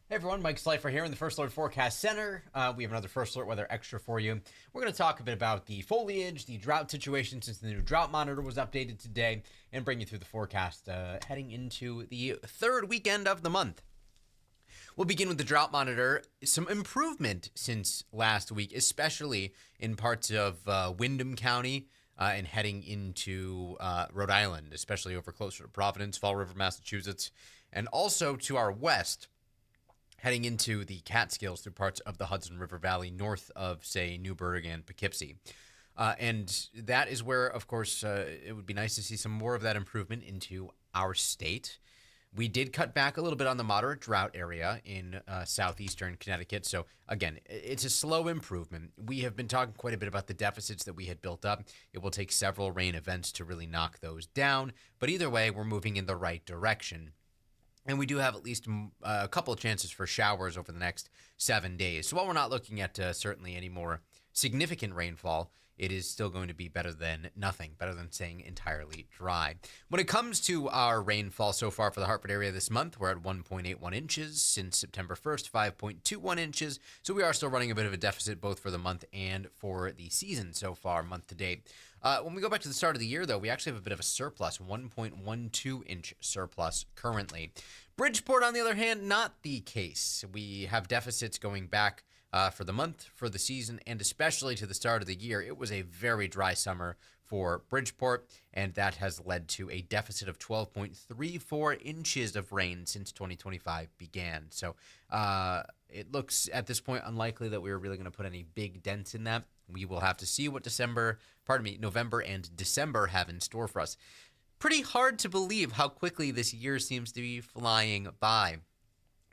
Hey everyone, Mike Slifer here in the First Alert Forecast Center. We have another First Alert weather extra for you. We're going to talk a bit about the foliage, the drought situation since the new drought monitor was updated today, and bring you through the forecast heading into the third weekend of the month. We'll begin with the drought monitor. Some improvement since last week, especially in parts of Windham County and heading into Rhode Island, especially over closer to Providence, Fall River, Massachusetts, and also to our west, heading into the Catskills through parts of the Hudson River Valley north of, say, Newburgh and Poughkeepsie. And that is where, of course, it would be nice to see some more of that improvement into our state. We did cut back a little bit on the moderate drought area in southeastern Connecticut. So, again, it's a slow improvement. We have been talking quite a bit about the deficits that we had built up. It will take several rain events to really knock those down. But either way, we're moving in the right direction. And we do have at least a couple of chances for showers over the next 7 days. So while we're not looking at certainly any more significant rainfall, it is still going to be better than nothing, better than staying entirely dry. When it comes to our rainfall so far for the Hartford area this month, we're at 1.81 inches since September 1st, 5.21 inches. So we are still running a bit of a deficit both for the month and for the season so far, month to date. When we go back to the start of the year, though, we actually have a bit of a surplus, 1.12 inch surplus currently. Bridgeport, on the other hand, not the case. We have deficits going back for the month, for the season, and especially to the start of the year. It was a very dry summer for Bridgeport, and that has led to a deficit of 12.34 inches of rain since 2025 began. So it looks at this point unlikely that we're really going to put any big dents in that. We will have to see what November and December have in store for us. Pretty hard to believe how quickly this year seems to be flying by.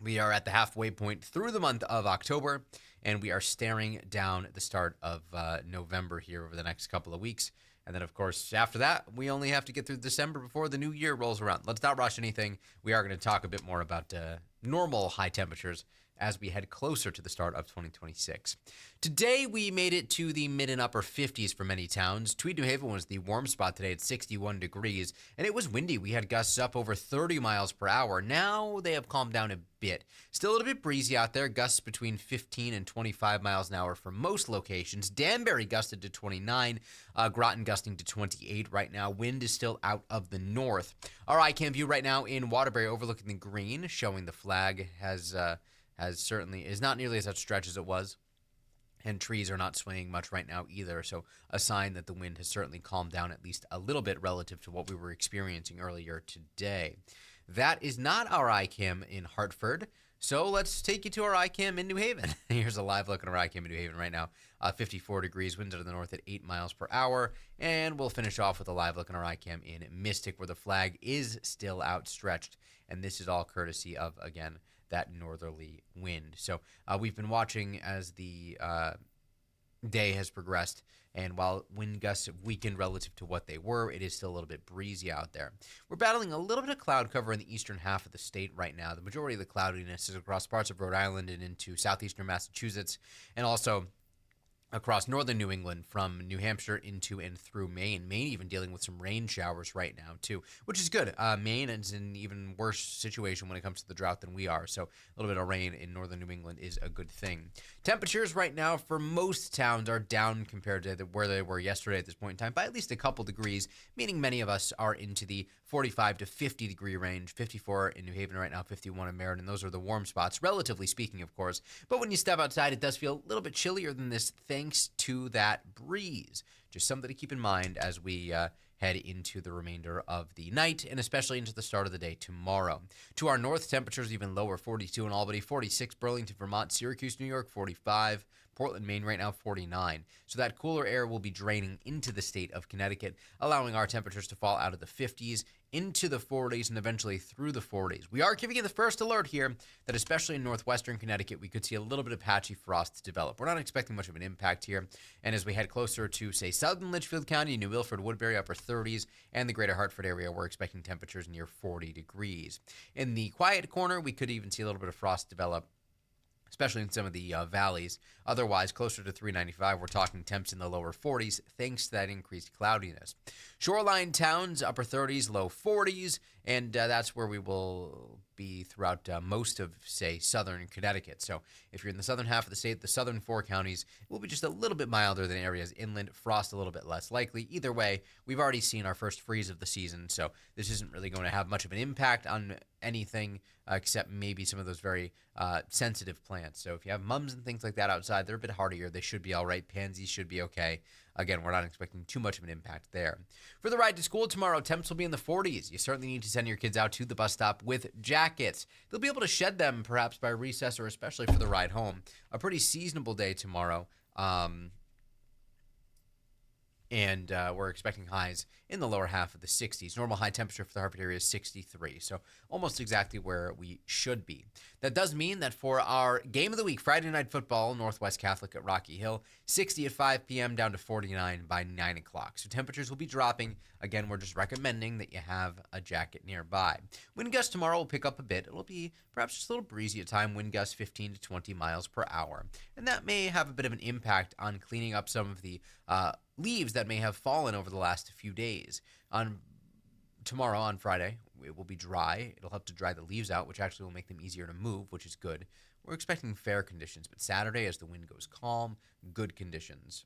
We are at the halfway point through the month of October, and we are staring down the start of November here over the next couple of weeks. And then, of course, after that, we only have to get through December before the new year rolls around. Let's not rush anything. We are going to talk a bit more about normal high temperatures as we head closer to the start of 2026. Today, we made it to the mid and upper 50s for many towns. Tweed, New Haven was the warm spot today at 61 degrees, and it was windy. We had gusts up over 30 miles per hour. Now they have calmed down a bit. Still a little bit breezy out there, gusts between 15 and 25 miles an hour for most locations. Danbury gusted to 29, Groton gusting to 28 right now. Wind is still out of the north. Our ICAM view right now in Waterbury overlooking the green, showing the flag has certainly is not nearly as outstretched as it was, and trees are not swaying much right now either. So a sign that the wind has certainly calmed down at least a little bit relative to what we were experiencing earlier today. That is not our ICAM in Hartford. So let's take you to our ICAM in New Haven. Here's a live look at our ICAM in New Haven right now. 54 degrees, winds out of the north at 8 miles per hour. And we'll finish off with a live look at our ICAM in Mystic, where the flag is still outstretched. And this is all courtesy of, again, that northerly wind. So we've been watching as the day has progressed, and while wind gusts have weakened relative to what they were, it is still a little bit breezy out there. We're battling a little bit of cloud cover in the eastern half of the state right now. The majority of the cloudiness is across parts of Rhode Island and into southeastern Massachusetts, and also across northern New England from New Hampshire into and through Maine. Maine even dealing with some rain showers right now, too, which is good. Maine is in an even worse situation when it comes to the drought than we are, so a little bit of rain in northern New England is a good thing. Temperatures right now for most towns are down compared to where they were yesterday at this point in time by at least a couple degrees, meaning many of us are into the 45 to 50 degree range. 54 in New Haven right now, 51 in Meriden. Those are the warm spots, relatively speaking, of course. But when you step outside, it does feel a little bit chillier than this thanks to that breeze. Just something to keep in mind as we head into the remainder of the night and especially into the start of the day tomorrow. To our north, temperatures even lower, 42 in Albany, 46 Burlington, Vermont, Syracuse, New York, 45. Portland, Maine right now, 49. So that cooler air will be draining into the state of Connecticut, allowing our temperatures to fall out of the 50s into the 40s and eventually through the 40s. We are giving you the first alert here that especially in northwestern Connecticut, we could see a little bit of patchy frost develop. We're not expecting much of an impact here. And as we head closer to, say, southern Litchfield County, New Milford, Woodbury, upper 30s, and the greater Hartford area, we're expecting temperatures near 40 degrees. In the quiet corner, we could even see a little bit of frost develop, especially in some of the valleys. Otherwise, closer to 395, we're talking temps in the lower 40s, thanks to that increased cloudiness. Shoreline towns, upper 30s, low 40s, and that's where we will be throughout most of, say, southern Connecticut. So if you're in the southern half of the state, the southern 4 counties will be just a little bit milder than areas inland. Frost a little bit less likely. Either way, we've already seen our first freeze of the season, so this isn't really going to have much of an impact on anything except maybe some of those very sensitive plants. So if you have mums and things like that outside, they're a bit hardier. They should be all right. Pansies should be okay. Again, we're not expecting too much of an impact there. For the ride to school tomorrow, temps will be in the 40s. You certainly need to send your kids out to the bus stop with jackets. They'll be able to shed them perhaps by recess or especially for the ride home. A pretty seasonable day tomorrow. And we're expecting highs in the lower half of the 60s. Normal high temperature for the Hartford area is 63, so almost exactly where we should be. That does mean that for our game of the week, Friday Night Football, Northwest Catholic at Rocky Hill, 60 at 5 p.m. down to 49 by 9 o'clock. So temperatures will be dropping. Again, we're just recommending that you have a jacket nearby. Wind gusts tomorrow will pick up a bit. It'll be perhaps just a little breezy at time, wind gusts 15 to 20 miles per hour. And that may have a bit of an impact on cleaning up some of the leaves that may have fallen over the last few days. On tomorrow, on Friday, it will be dry. It'll help to dry the leaves out, which actually will make them easier to move, which is good. We're expecting fair conditions, but Saturday, as the wind goes calm, good conditions.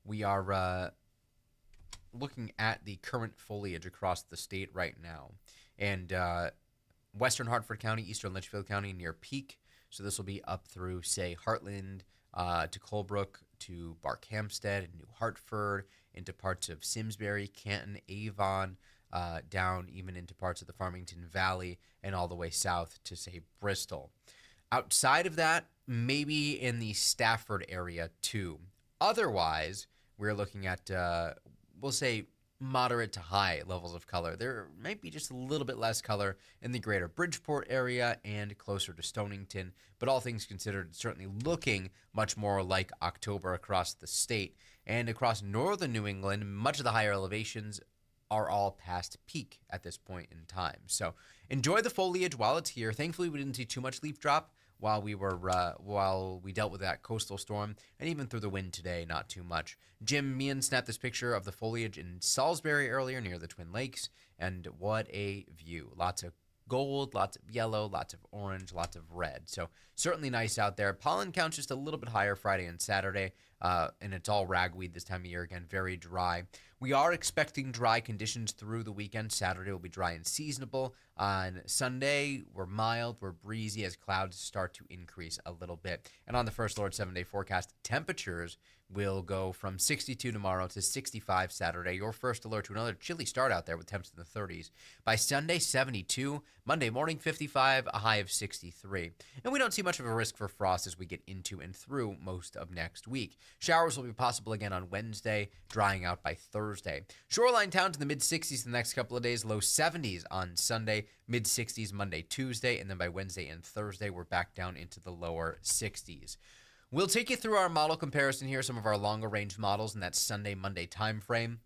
We are looking at the current foliage across the state right now. And western Hartford County, eastern Litchfield County near peak. So this will be up through, say, Heartland to Colebrook to Barkhamsted and New Hartford, into parts of Simsbury, Canton, Avon, down even into parts of the Farmington Valley and all the way south to, say, Bristol. Outside of that, maybe in the Stafford area too. Otherwise, we're looking at, we'll say, moderate to high levels of color. There might be just a little bit less color in the greater Bridgeport area and closer to Stonington, but all things considered, certainly looking much more like October across the state. And across northern New England, much of the higher elevations are all past peak at this point in time. So enjoy the foliage while it's here. Thankfully, we didn't see too much leaf drop while we dealt with that coastal storm, and even through the wind today, not too much. Jim Meehan snapped this picture of the foliage in Salisbury earlier near the Twin Lakes, and what a view. Lots of gold, lots of yellow, lots of orange, lots of red. So certainly nice out there. Pollen count's just a little bit higher Friday and Saturday, and it's all ragweed this time of year. Again, very dry. We are expecting dry conditions through the weekend. Saturday will be dry and seasonable. On Sunday, we're mild, we're breezy as clouds start to increase a little bit. And on the First Alert 7-day forecast, temperatures will go from 62 tomorrow to 65 Saturday. Your first alert to another chilly start out there with temps in the 30s. By Sunday, 72. Monday morning, 55, a high of 63. And we don't see much of a risk for frost as we get into and through most of next week. Showers will be possible again on Wednesday, drying out by Thursday. Shoreline towns in the mid-60s the next couple of days, low 70s on Sunday, mid-60s Monday, Tuesday, and then by Wednesday and Thursday, we're back down into the lower 60s. We'll take you through our model comparison here, some of our longer range models in that Sunday, Monday time frame.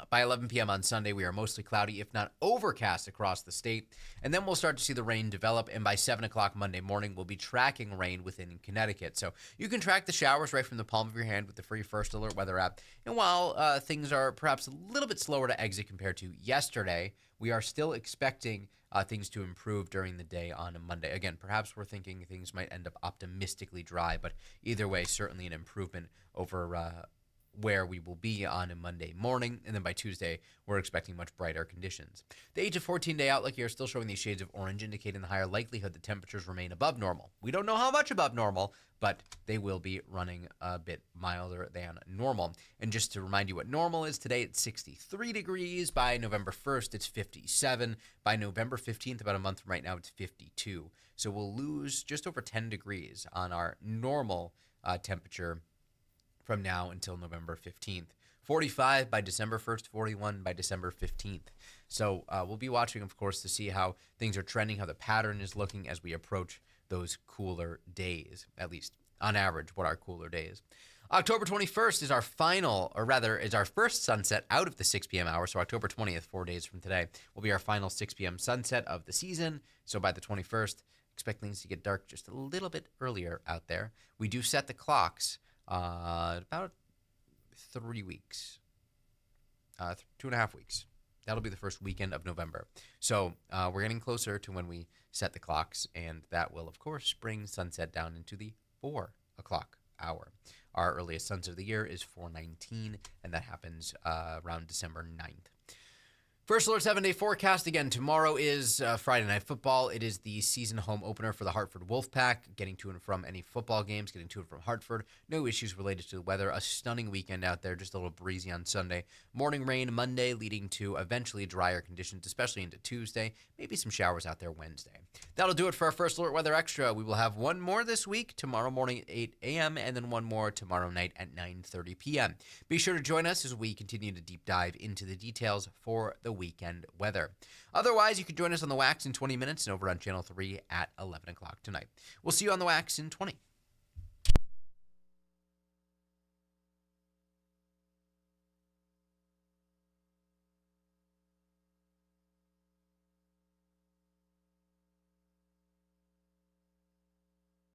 By 11 p.m. on Sunday, we are mostly cloudy, if not overcast across the state. And then we'll start to see the rain develop. And by 7 o'clock Monday morning, we'll be tracking rain within Connecticut. So you can track the showers right from the palm of your hand with the free First Alert weather app. And while things are perhaps a little bit slower to exit compared to yesterday, we are still expecting things to improve during the day on a Monday. Again, perhaps we're thinking things might end up optimistically dry, but either way, certainly an improvement over where we will be on a Monday morning. And then by Tuesday, we're expecting much brighter conditions. The age of 14-day outlook here is still showing these shades of orange, indicating the higher likelihood that temperatures remain above normal. We don't know how much above normal, but they will be running a bit milder than normal. And just to remind you what normal is, today it's 63 degrees. By November 1st, it's 57. By November 15th, about a month from right now, it's 52. So we'll lose just over 10 degrees on our normal temperature from now until November 15th. 45 by December 1st, 41 by December 15th. So we'll be watching, of course, to see how things are trending, how the pattern is looking as we approach those cooler days, at least on average, what our cooler days. October 21st is our final, or rather is our first sunset out of the 6 p.m. hour. So October 20th, 4 days from today, will be our final 6 p.m. sunset of the season. So by the 21st, expect things to get dark just a little bit earlier out there. We do set the clocks about 3 weeks, 2.5 weeks That'll be the first weekend of November. So we're getting closer to when we set the clocks, and that will, of course, bring sunset down into the 4 o'clock hour. Our earliest sunset of the year is 4:19, and that happens around December 9th. First Alert 7-day forecast. Again, tomorrow is Friday Night Football. It is the season home opener for the Hartford Wolfpack. Getting to and from any football games, getting to and from Hartford. No issues related to the weather. A stunning weekend out there, just a little breezy on Sunday. Morning rain Monday, leading to eventually drier conditions, especially into Tuesday. Maybe some showers out there Wednesday. That'll do it for our First Alert Weather Extra. We will have one more this week, tomorrow morning at 8 a.m., and then one more tomorrow night at 9:30 p.m. Be sure to join us as we continue to deep dive into the details for the weekend weather. Otherwise, you can join us on the Wax in 20 minutes and over on Channel 3 at 11 o'clock tonight. We'll see you on the Wax in 20.